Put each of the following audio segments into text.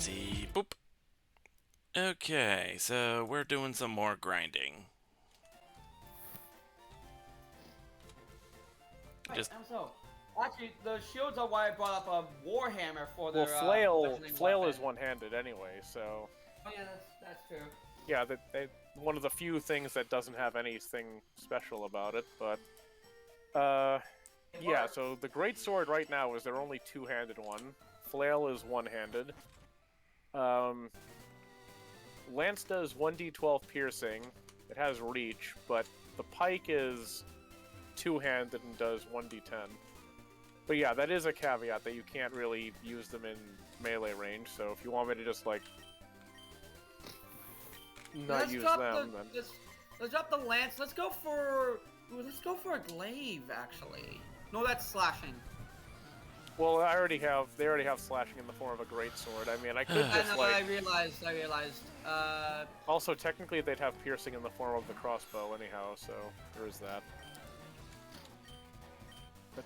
Let's see. Boop. Okay, so we're doing some more grinding. Wait, Just so actually, the shields are why I brought up a warhammer for Well, their bludgeoning flail is weapon. one-handed anyway, so Oh yeah, that's true. yeah, one of the few things that doesn't have anything special about it. But It yeah, works. so the great sword right now is their only two-handed one. Flail is one-handed. Um, Lance does 1d12 piercing. It has reach, but the pike is two-handed and does 1d10. But yeah, that is a caveat that you can't really use them in melee range. So if you want me to just like not use them, then Let's drop the lance. Let's go for a glaive actually. No, that's slashing. well, they already have slashing in the form of a great sword. I mean, I could I just know. like I realized. also technically they'd have piercing in the form of the crossbow anyhow, so there is that. But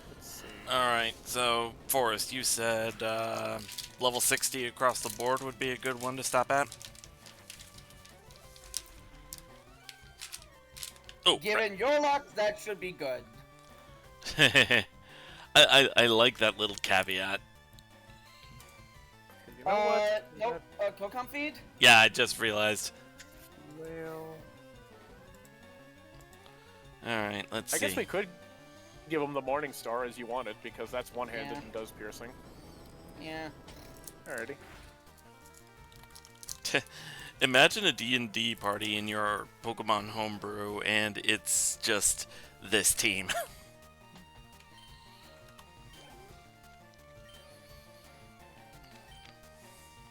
let's see. alright, so Forrest, you said level 60 across the board would be a good one to stop at? Oh, Given your luck, that should be good. I like that little caveat. You know what? Nope. Cocom feed? Yeah, I just realized. Well, Alright, let's see. I guess we could give them the Morning Star as you wanted, because that's one-handed Yeah. and does piercing. Yeah. Alrighty. Imagine a D&D party in your Pokemon homebrew, and it's just this team.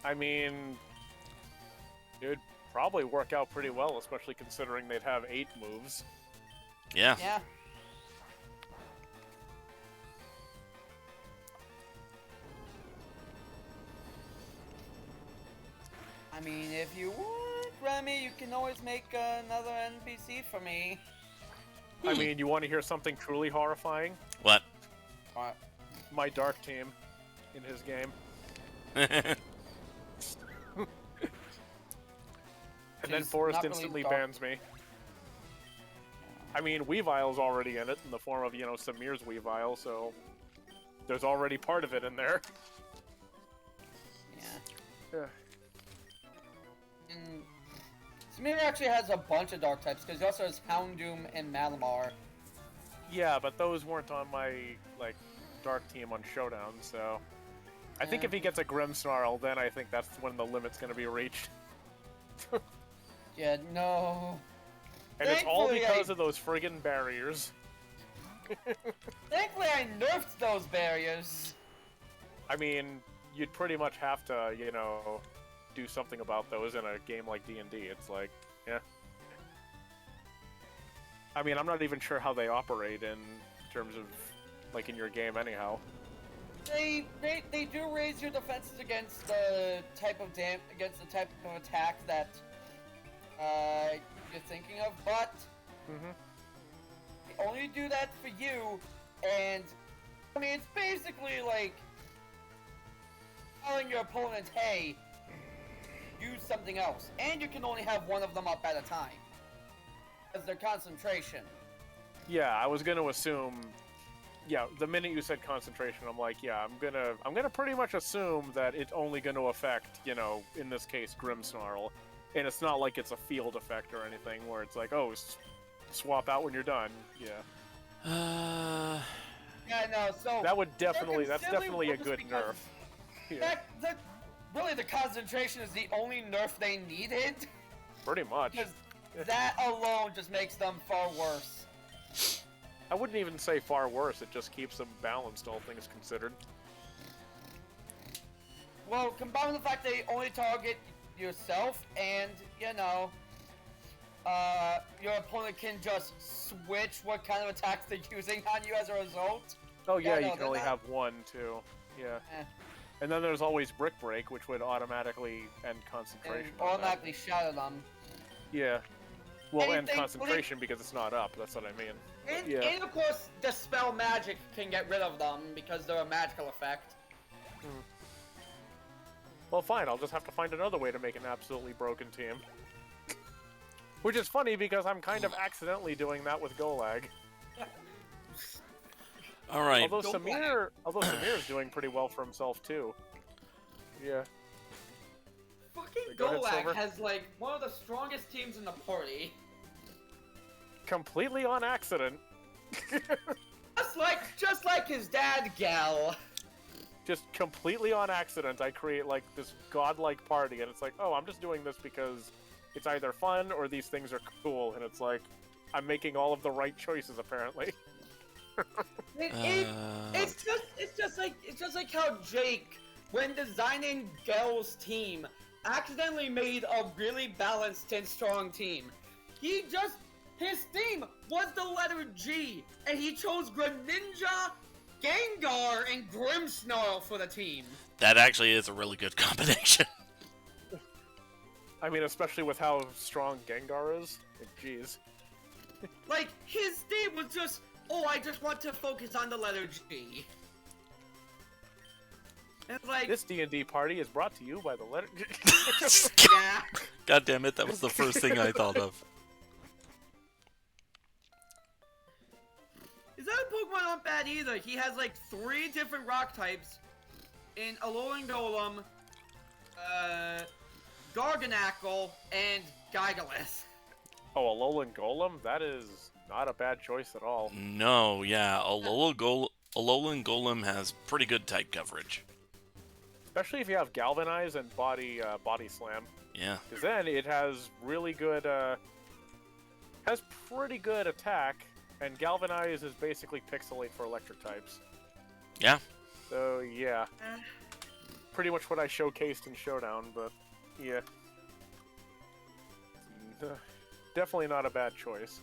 I mean, it would probably work out pretty well, especially considering they'd have 8 moves. Yeah. Yeah. I mean, if you want, Remy, you can always make another NPC for me. I mean, you want to hear something truly horrifying? What? What? My Dark Team in his game. And then She's Forrest not really instantly dark. bans me. I mean, Weavile's already in it in the form of, you know, Samir's Weavile, so there's already part of it in there. Yeah. Yeah. And Samir actually has a bunch of dark types, because he also has Houndoom and Malamar. Yeah, but those weren't on my, like, Dark Team on Showdown, so... I think Yeah. if he gets a Grimmsnarl, then I think that's when the limit's gonna be reached. Yeah, no. And it's all Thankfully, because of those friggin' barriers. Thankfully, I nerfed those barriers. I mean, you'd pretty much have to, you know, do something about those in a game like D&D. It's like, yeah. I mean, I'm not even sure how they operate in terms of, like, in your game anyhow. They do raise your defenses against the type of attack that you're thinking of, but they only do that for you, and I mean it's basically like telling your opponent, hey, use something else, and you can only have one of them up at a time, because their concentration. Yeah, I was gonna assume. Yeah, the minute you said concentration, I'm like, yeah, I'm gonna pretty much assume that it's only gonna affect, you know, in this case, Grimmsnarl, and it's not like it's a field effect or anything where it's like, oh, swap out when you're done. Yeah, Yeah, no. So that's definitely a good nerf. Yeah, really the concentration is the only nerf they needed, pretty much. because that alone just makes them far worse. I wouldn't even say far worse. It just keeps them balanced, all things considered. Well, combined with the fact they only target yourself, and you know, your opponent can just switch what kind of attacks they're using on you as a result. Oh yeah, no, you can they're only not- have one too. Yeah. Eh, And then there's always Brick Break, which would automatically end concentration. and on that. automatically shatter them. Yeah. Well, end Anything- concentration because it's not up. That's what I mean. And, Yeah. and of course, Dispel Magic can get rid of them because they're a magical effect. well, fine, I'll just have to find another way to make an absolutely broken team. Which is funny because I'm kind of accidentally doing that with Golag. All right. Although Samir's doing pretty well for himself too. Yeah. Fucking Go ahead, Golag Silver. has like one of the strongest teams in the party. Completely on accident. Just like his dad, Gal. Just completely on accident, I create like this godlike party, and it's like, oh, I'm just doing this because it's either fun or these things are cool, and it's like I'm making all of the right choices apparently. It's just like how Jake, when designing Gal's team, accidentally made a really balanced and strong team. His theme was the letter G, and he chose Greninja, Gengar, and Grimmsnarl for the team. That actually is a really good combination. I mean, especially with how strong Gengar is. Like, jeez. Like, his theme was just, oh, I just want to focus on the letter G. And like, This D&D party is brought to you by the letter G. yeah. God damn it, that was the first thing I thought of. Is that Pokemon not bad either? He has like 3 different rock types in Alolan Golem, Garganacl, and Gygalith. Oh, Alolan Golem? That is not a bad choice at all. No, yeah, Alolan Golem has pretty good type coverage. Especially if you have Galvanize and Body Slam. Yeah. Because then it has really good, has pretty good attack, and Galvanize is basically Pixelate for electric types. Yeah. So, yeah. Pretty much what I showcased in Showdown, but, yeah. Definitely not a bad choice.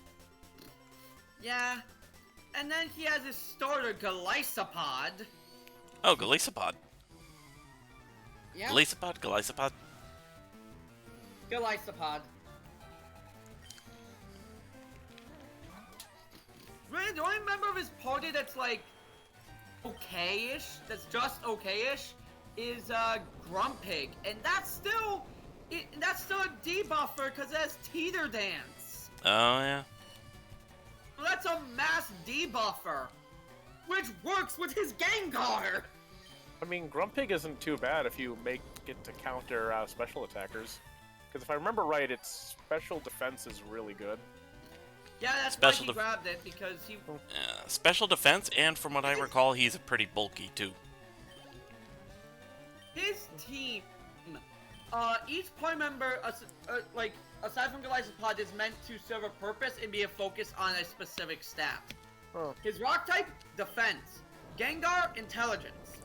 Yeah. And then he has his starter, Golisopod. Oh, Golisopod. Yeah. Golisopod? Golisopod. Really, the only member of his party that's like okay-ish, that's just okay-ish, is Grumpig, and that's still a debuffer because it has Teeter Dance. Oh, yeah. So that's a mass debuffer, which works with his Gengar. I mean, Grumpig isn't too bad if you make it to counter special attackers. Because if I remember right, its special defense is really good. Yeah, that's Special why he grabbed it, because he... Special defense, and from what I recall, he's pretty bulky, too. His team, each party member, like, aside from Golisopod, is meant to serve a purpose and be a focus on a specific stat. Huh. His rock type, defense. Gengar, intelligence.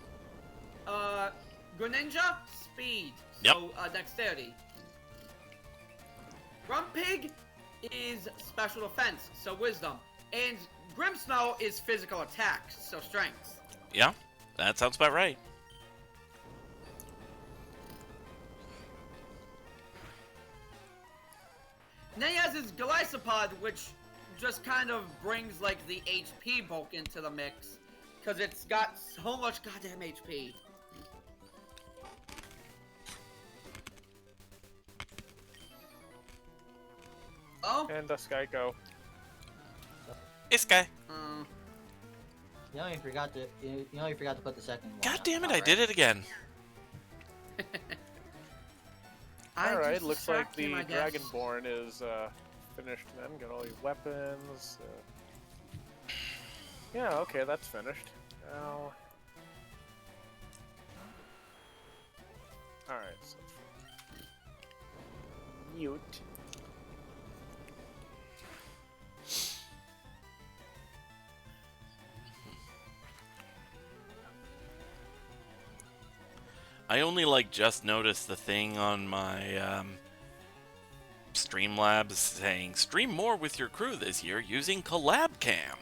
Greninja, speed. So, dexterity. Grumpig is special defense, so wisdom. And Grimmsnarl is physical attack, so strength. Yeah, that sounds about right. And then he has his Golisopod, which just kind of brings, like, the HP bulk into the mix. Because it's got so much goddamn HP. Oh? And Skyko. Hey, Sky. You only forgot to put the second one. God damn it, up, I did it again. Alright, looks like the Dragonborn is finished then. Got all your weapons. Yeah, okay, that's finished. Now... Alright, so... Mute. I only, like, just noticed the thing on my, Streamlabs saying, stream more with your crew this year using CollabCam.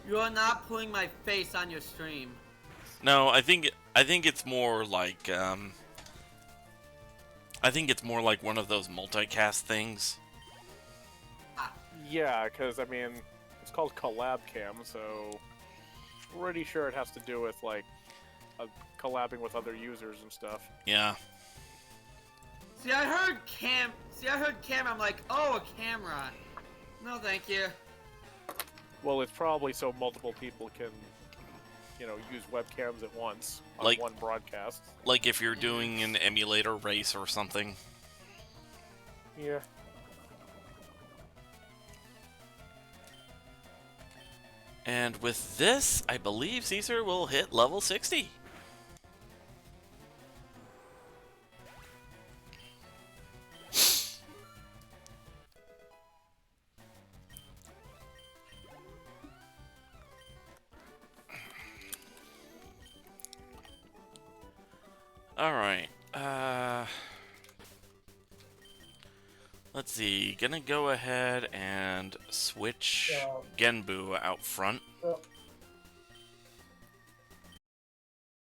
You're not putting my face on your stream. No, I think it's more like, I think it's more like one of those multicast things. Yeah, because, I mean, it's called CollabCam, so... Pretty sure it has to do with, like, collabing with other users and stuff. Yeah. See, I heard camera. I'm like, oh, a camera. No, thank you. Well, it's probably so multiple people can, you know, use webcams at once on Like- one broadcast. Like if you're doing an emulator race or something. Yeah. And with this, I believe Caesar will hit level 60. Alright, let's see, gonna go ahead and switch So- Genbu out front. So,